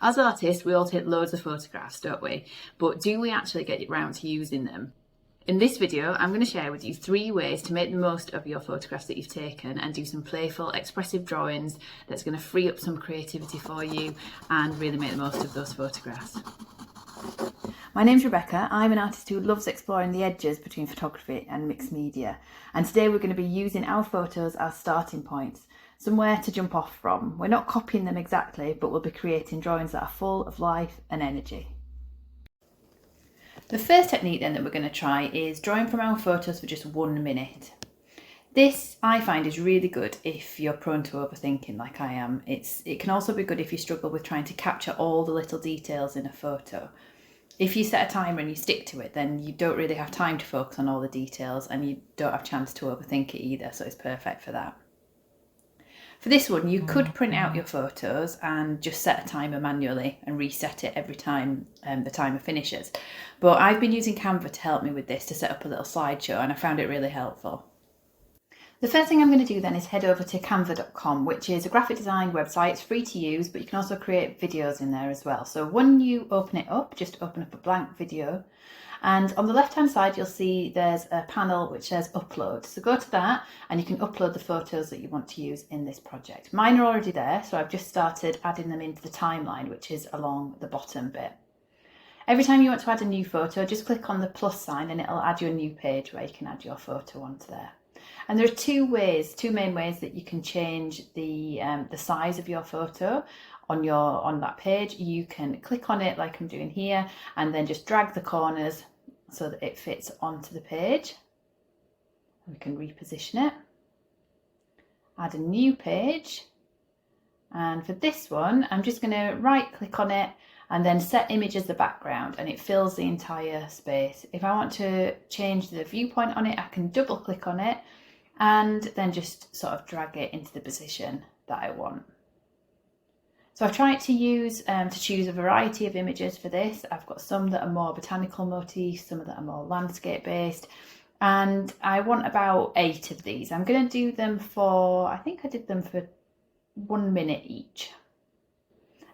As artists, we all take loads of photographs, don't we? But do we actually get around to using them? In this video, I'm going to share with you 3 ways to make the most of your photographs that you've taken and do some playful, expressive drawings that's going to free up some creativity for you and really make the most of those photographs. My name's Rebecca. I'm an artist who loves exploring the edges between photography and mixed media. And today we're going to be using our photos as starting points, somewhere to jump off from. We're not copying them exactly, but we'll be creating drawings that are full of life and energy. The first technique then that we're going to try is drawing from our photos for just 1 minute. This I find is really good if you're prone to overthinking like I am. It can also be good if you struggle with trying to capture all the little details in a photo. If you set a timer and you stick to it, then you don't really have time to focus on all the details and you don't have a chance to overthink it either, so it's perfect for that. For this one, you could print out your photos and just set a timer manually and reset it every time the timer finishes. But I've been using Canva to help me with this, to set up a little slideshow, and I found it really helpful. The first thing I'm going to do then is head over to canva.com, which is a graphic design website. It's free to use, but you can also create videos in there as well. So when you open it up, just open up a blank video. And on the left hand side, you'll see there's a panel which says upload. So go to that and you can upload the photos that you want to use in this project. Mine are already there, so I've just started adding them into the timeline, which is along the bottom bit. Every time you want to add a new photo, just click on the plus sign and it'll add you a new page where you can add your photo onto there. And there are two main ways that you can change the size of your photo on that page. You can click on it like I'm doing here and then just drag the corners so that it fits onto the page. We can reposition it, add a new page, and for this one I'm just going to right click on it and then set image as the background, and it fills the entire space. If I want to change the viewpoint on it, I can double click on it and then just sort of drag it into the position that I want. So I've tried to choose a variety of images for this. I've got some that are more botanical motifs, some that are more landscape based, and I want about 8 of these. I'm going to do them for, I think I did them for 1 minute each.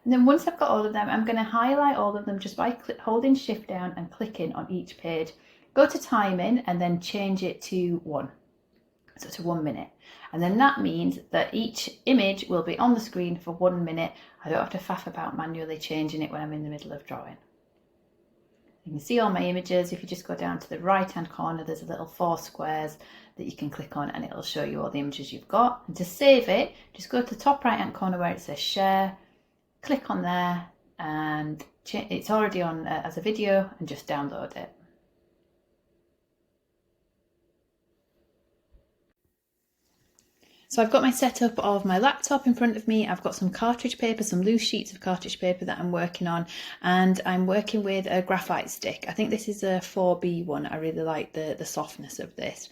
And then once I've got all of them, I'm going to highlight all of them just by holding shift down and clicking on each page. Go to timing and then change it to 1. So to 1 minute, and then that means that each image will be on the screen for 1 minute. I don't have to faff about manually changing it when I'm in the middle of drawing. You can see all my images. If you just go down to the right hand corner, there's a little 4 squares that you can click on and it'll show you all the images you've got. And to save it, just go to the top right hand corner where it says share, click on there, and it's already on as a video, and just download it. So I've got my setup of my laptop in front of me. I've got some cartridge paper, some loose sheets of cartridge paper that I'm working on, and I'm working with a graphite stick. I think this is a 4B one. I really like the softness of this.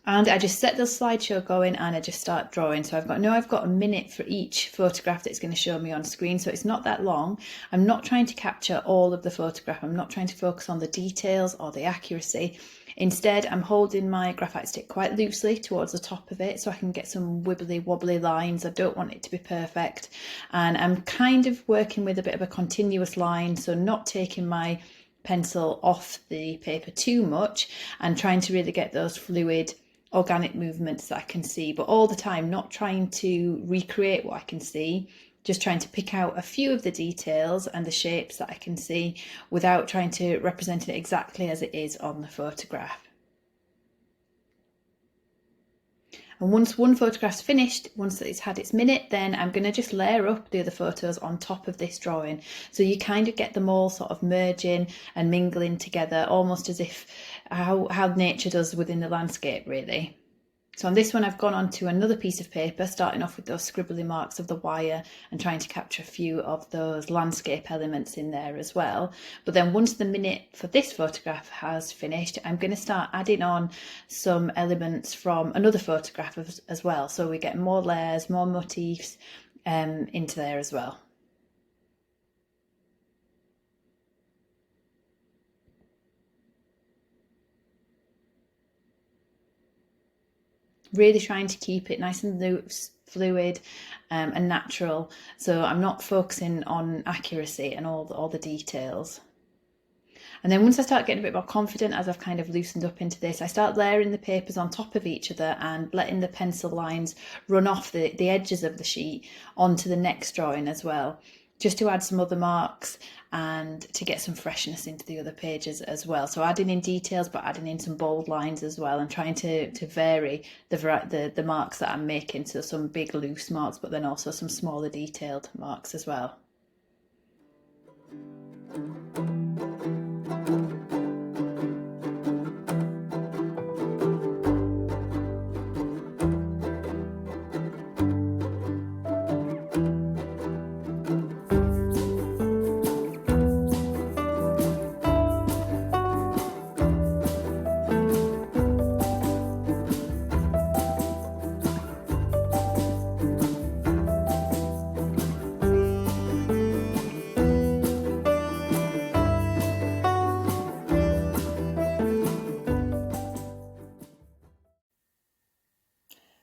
And I just set the slideshow going and I just start drawing. So I've got a minute for each photograph that's going to show me on screen. So it's not that long. I'm not trying to capture all of the photograph. I'm not trying to focus on the details or the accuracy. Instead, I'm holding my graphite stick quite loosely towards the top of it so I can get some wibbly wobbly lines. I don't want it to be perfect. And I'm kind of working with a bit of a continuous line, so not taking my pencil off the paper too much and trying to really get those fluid organic movements that I can see, but all the time not trying to recreate what I can see, just trying to pick out a few of the details and the shapes that I can see without trying to represent it exactly as it is on the photograph. And once one photograph's finished, once it's had its minute, then I'm going to just layer up the other photos on top of this drawing. So you kind of get them all sort of merging and mingling together, almost as if how nature does within the landscape, really. So on this one, I've gone on to another piece of paper, starting off with those scribbly marks of the wire and trying to capture a few of those landscape elements in there as well. But then once the minute for this photograph has finished, I'm going to start adding on some elements from another photograph as well. So we get more layers, more motifs into there as well. Really trying to keep it nice and loose, fluid and natural. So I'm not focusing on accuracy and all the details. And then once I start getting a bit more confident, as I've kind of loosened up into this, I start layering the papers on top of each other and letting the pencil lines run off the edges of the sheet onto the next drawing as well, just to add some other marks and to get some freshness into the other pages as well. So adding in details, but adding in some bold lines as well, and trying to vary the marks that I'm making. So some big loose marks, but then also some smaller detailed marks as well.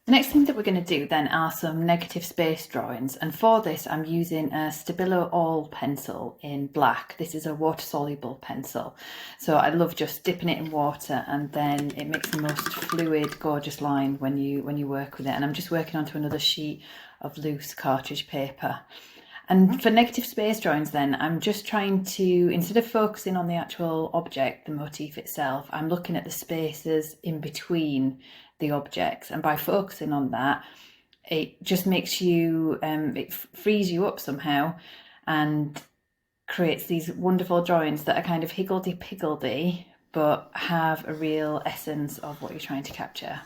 The next thing that we're going to do then are some negative space drawings, and for this I'm using a Stabilo All pencil in black. This is a water soluble pencil, so I love just dipping it in water, and then it makes the most fluid, gorgeous line when you work with it. And I'm just working onto another sheet of loose cartridge paper. And for negative space drawings then, I'm just trying to, instead of focusing on the actual object, the motif itself, I'm looking at the spaces in between the objects. And by focusing on that, it just makes you, it frees you up somehow and creates these wonderful drawings that are kind of higgledy-piggledy, but have a real essence of what you're trying to capture.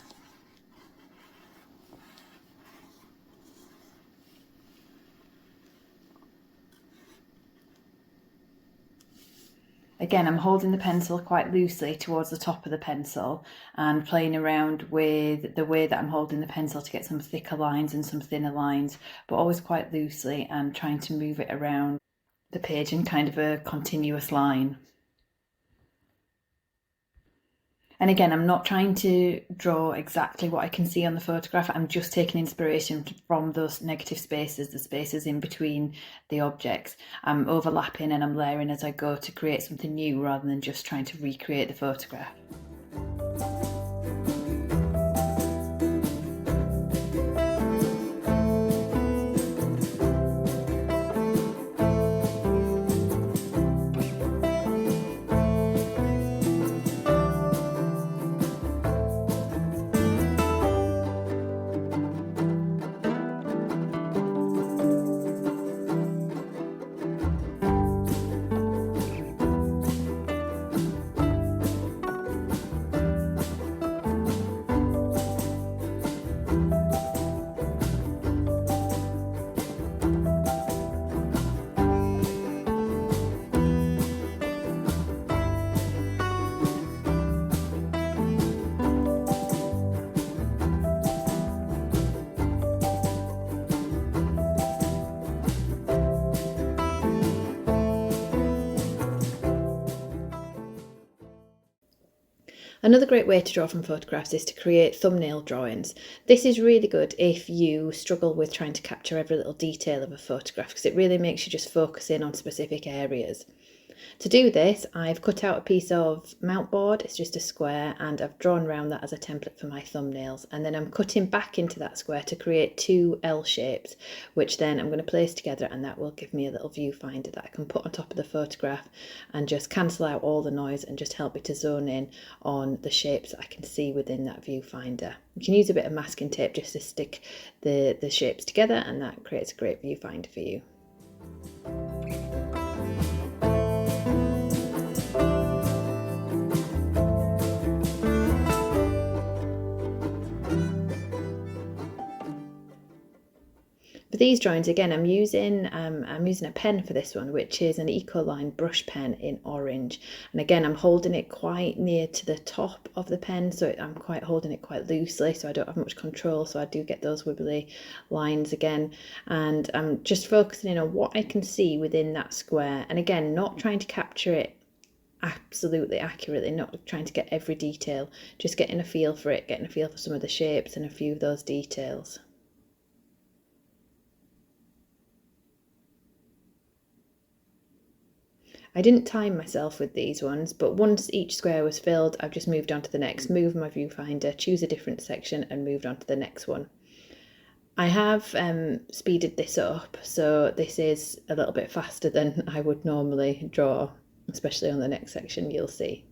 Again, I'm holding the pencil quite loosely towards the top of the pencil and playing around with the way that I'm holding the pencil to get some thicker lines and some thinner lines, but always quite loosely, and trying to move it around the page in kind of a continuous line. And again, I'm not trying to draw exactly what I can see on the photograph. I'm just taking inspiration from those negative spaces, the spaces in between the objects. I'm overlapping and I'm layering as I go to create something new, rather than just trying to recreate the photograph. Another great way to draw from photographs is to create thumbnail drawings. This is really good if you struggle with trying to capture every little detail of a photograph, because it really makes you just focus in on specific areas. To do this, I've cut out a piece of mount board. It's just a square, and I've drawn around that as a template for my thumbnails. And then I'm cutting back into that square to create two L shapes, which then I'm going to place together, and that will give me a little viewfinder that I can put on top of the photograph and just cancel out all the noise and just help me to zone in on the shapes that I can see within that viewfinder. You can use a bit of masking tape just to stick the shapes together, and that creates a great viewfinder for you. For these drawings, again, I'm using a pen for this one, which is an Ecoline brush pen in orange. And again, I'm holding it quite near to the top of the pen, so I'm holding it quite loosely, so I don't have much control, so I do get those wibbly lines again. And I'm just focusing in on what I can see within that square. And again, not trying to capture it absolutely accurately, not trying to get every detail, just getting a feel for it, getting a feel for some of the shapes and a few of those details. I didn't time myself with these ones, but once each square was filled, I've just moved on to the next, moved my viewfinder, choose a different section and moved on to the next one. I have speeded this up, so this is a little bit faster than I would normally draw, especially on the next section, you'll see.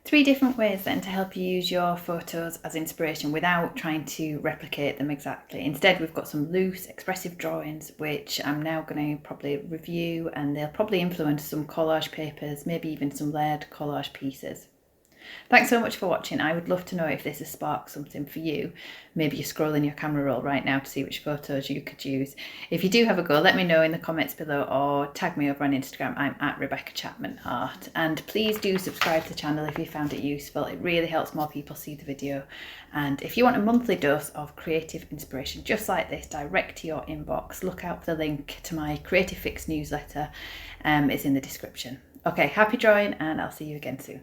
Three different ways then to help you use your photos as inspiration without trying to replicate them exactly. Instead, we've got some loose expressive drawings which I'm now going to probably review, and they'll probably influence some collage papers, maybe even some layered collage pieces. Thanks so much for watching. I would love to know if this has sparked something for you. Maybe you're scrolling your camera roll right now to see which photos you could use. If you do have a go, let me know in the comments below or tag me over on Instagram. I'm at Rebecca Chapman Art. And please do subscribe to the channel if you found it useful. It really helps more people see the video. And if you want a monthly dose of creative inspiration just like this direct to your inbox, look out for the link to my Creative Fix newsletter. It's in the description. Okay, happy drawing, and I'll see you again soon.